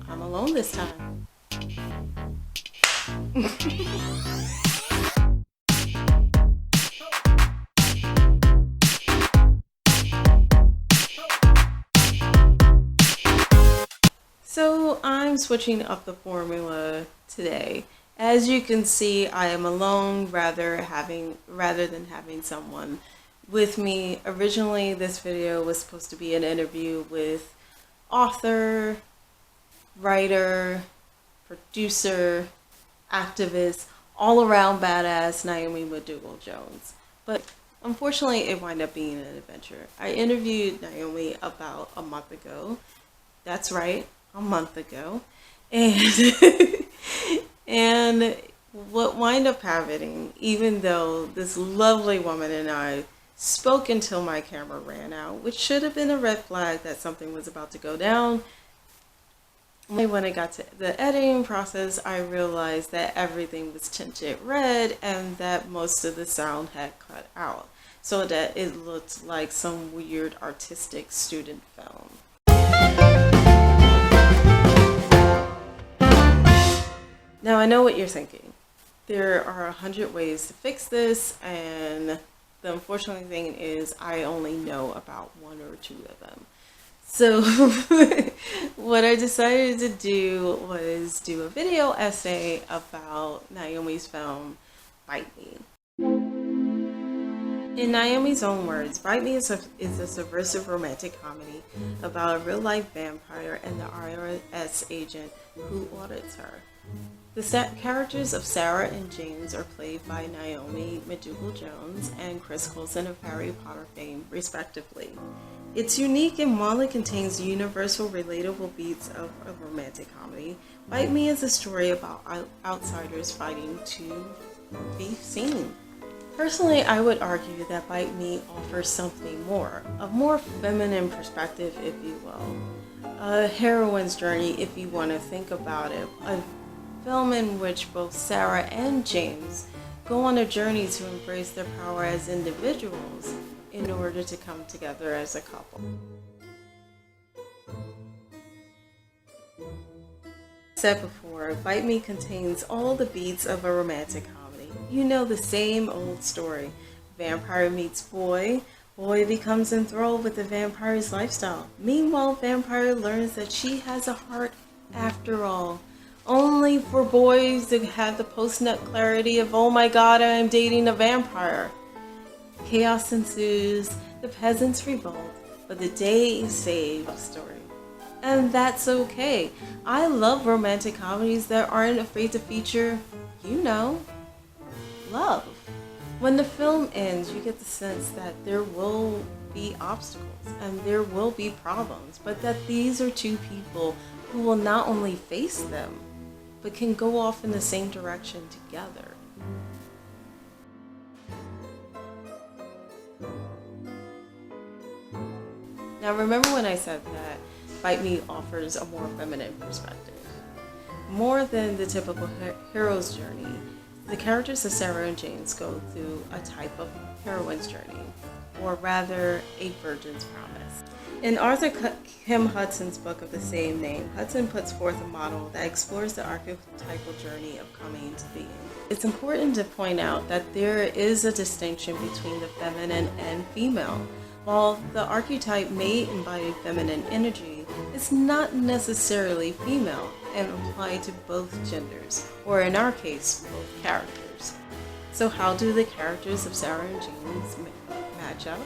I'm alone this time. So I'm switching up the formula today. As you can see, I am alone rather than having someone with me. Originally, this video was supposed to be an interview with author, writer, producer, activist, all around badass Naomi McDougall Jones. But unfortunately, it wound up being an adventure. I interviewed Naomi about a month ago. That's right, a month ago. And and what wound up happening, even though this lovely woman and I spoke until my camera ran out, which should have been a red flag that something was about to go down, when I got to the editing process, I realized that everything was tinted red and that most of the sound had cut out, so that it looked like some weird artistic student film. Now I know what you're thinking. There are 100 ways to fix this, and the unfortunate thing is I only know about one or two of them. So what I decided to do was do a video essay about Naomi's film, Bite Me. In Naomi's own words, Bite Me is a subversive romantic comedy about a real-life vampire and the IRS agent who audits her. The characters of Sarah and James are played by Naomi McDougall Jones and Chris Coulson of Harry Potter fame, respectively. It's unique and while it contains universal, relatable beats of a romantic comedy, Bite Me is a story about outsiders fighting to be seen. Personally, I would argue that Bite Me offers something more, a more feminine perspective, if you will. A heroine's journey, if you want to think about it. A film in which both Sarah and James go on a journey to embrace their power as individuals in order to come together as a couple. Said before, Bite Me contains all the beats of a romantic comedy. You know, the same old story. Vampire meets boy, boy becomes enthralled with the vampire's lifestyle. Meanwhile, vampire learns that she has a heart after all. Only for boys to have the post-nut clarity of, oh my god, I am dating a vampire. Chaos ensues, the peasants revolt, but the day is saved story. And that's okay. I love romantic comedies that aren't afraid to feature, you know, love. When the film ends, you get the sense that there will be obstacles and there will be problems, but that these are two people who will not only face them, but can go off in the same direction together. Now remember when I said that Bite Me offers a more feminine perspective. More than the typical hero's journey, the characters of Sarah and James go through a type of heroine's journey, or rather a virgin's promise. In Arthur Kim Hudson's book of the same name, Hudson puts forth a model that explores the archetypal journey of coming to being. It's important to point out that there is a distinction between the feminine and female. While the archetype may embody feminine energy, it's not necessarily female and applied to both genders, or in our case, both characters. So how do the characters of Sarah and James match up?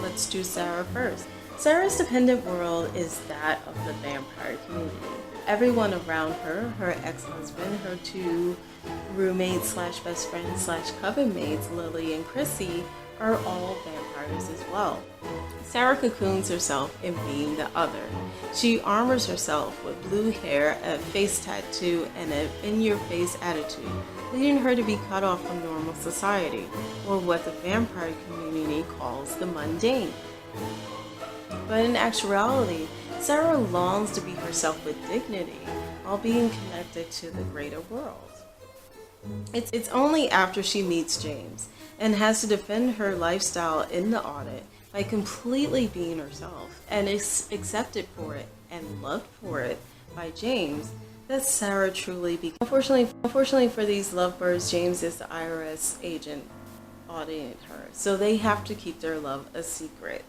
Let's do Sarah first. Sarah's dependent world is that of the vampire community. Everyone around her, her ex-husband, her two roommates / best friends / coven mates, Lily and Chrissy, are all vampires as well. Sarah cocoons herself in being the other. She armors herself with blue hair, a face tattoo, and an in-your-face attitude, leading her to be cut off from normal society, or what the vampire community calls the mundane. But in actuality, Sarah longs to be herself with dignity while being connected to the greater world. It's only after she meets James and has to defend her lifestyle in the audit by completely being herself and is accepted for it and loved for it by James that Sarah truly became. Unfortunately for these lovebirds, James is the IRS agent auditing her, so they have to keep their love a secret,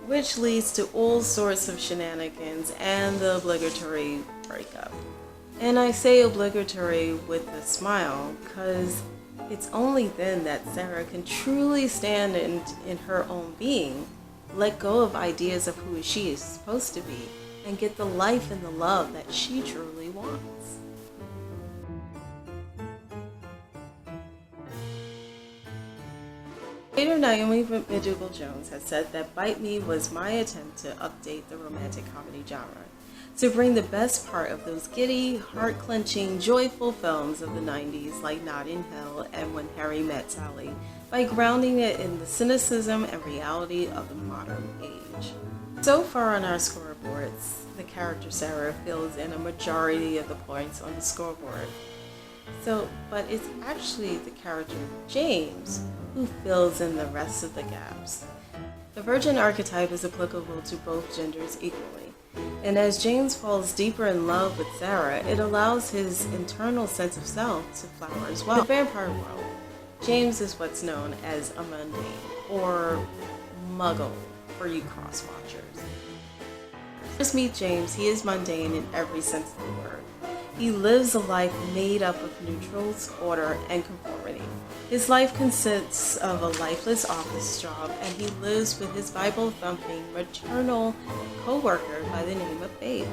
which leads to all sorts of shenanigans and the obligatory breakup. And I say obligatory with a smile because it's only then that Sarah can truly stand in her own being, let go of ideas of who she is supposed to be, and get the life and the love that she truly wants. Later, Naomi McDougall Jones has said that Bite Me was my attempt to update the romantic comedy genre, to bring the best part of those giddy, heart-clenching, joyful films of the 90s like Notting Hill and When Harry Met Sally, by grounding it in the cynicism and reality of the modern age. So far on our scoreboards, the character Sarah fills in a majority of the points on the scoreboard. But it's actually the character James who fills in the rest of the gaps. The virgin archetype is applicable to both genders equally, and as James falls deeper in love with Sarah, it allows his internal sense of self to flower as well. In the vampire world, James is what's known as a mundane, or muggle for you cross-watchers. Just meet James, he is mundane in every sense of the word. He lives a life made up of neutrals, order, and conformity. His life consists of a lifeless office job, and he lives with his Bible-thumping maternal co-worker by the name of Babe.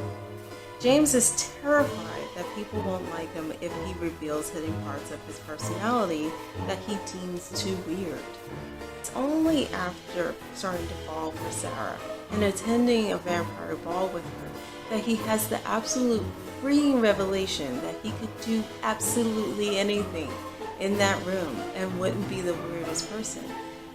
James is terrified that people won't like him if he reveals hidden parts of his personality that he deems too weird. It's only after starting to fall for Sarah and attending a vampire ball with her that he has the absolute freeing revelation that he could do absolutely anything in that room and wouldn't be the weirdest person,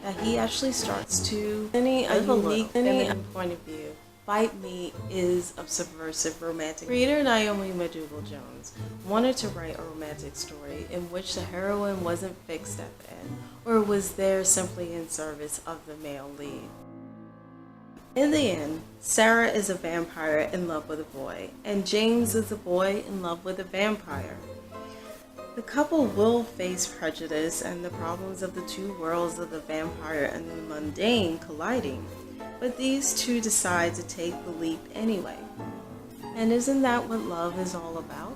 that he actually starts to a unique feminine point of view. Bite Me is a subversive romantic. Creator Naomi McDougall Jones wanted to write a romantic story in which the heroine wasn't fixed at the end, or was there simply in service of the male lead. In the end, Sarah is a vampire in love with a boy, and James is a boy in love with a vampire. The couple will face prejudice and the problems of the two worlds of the vampire and the mundane colliding, but these two decide to take the leap anyway. And isn't that what love is all about?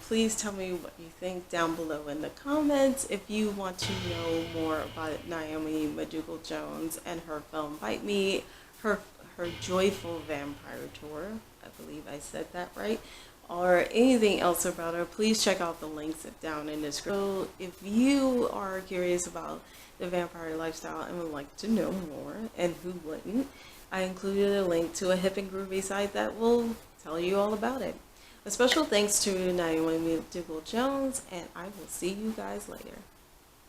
Please tell me what you think down below in the comments. If you want to know more about Naomi McDougall Jones and her film Bite Me, her joyful vampire tour, I believe I said that right, or anything else about her, please check out the links down in the description. So if you are curious about the vampire lifestyle and would like to know more, and who wouldn't, I included a link to a hip and groovy site that will tell you all about it. A special thanks to Naomi McDougall Jones, and I will see you guys later.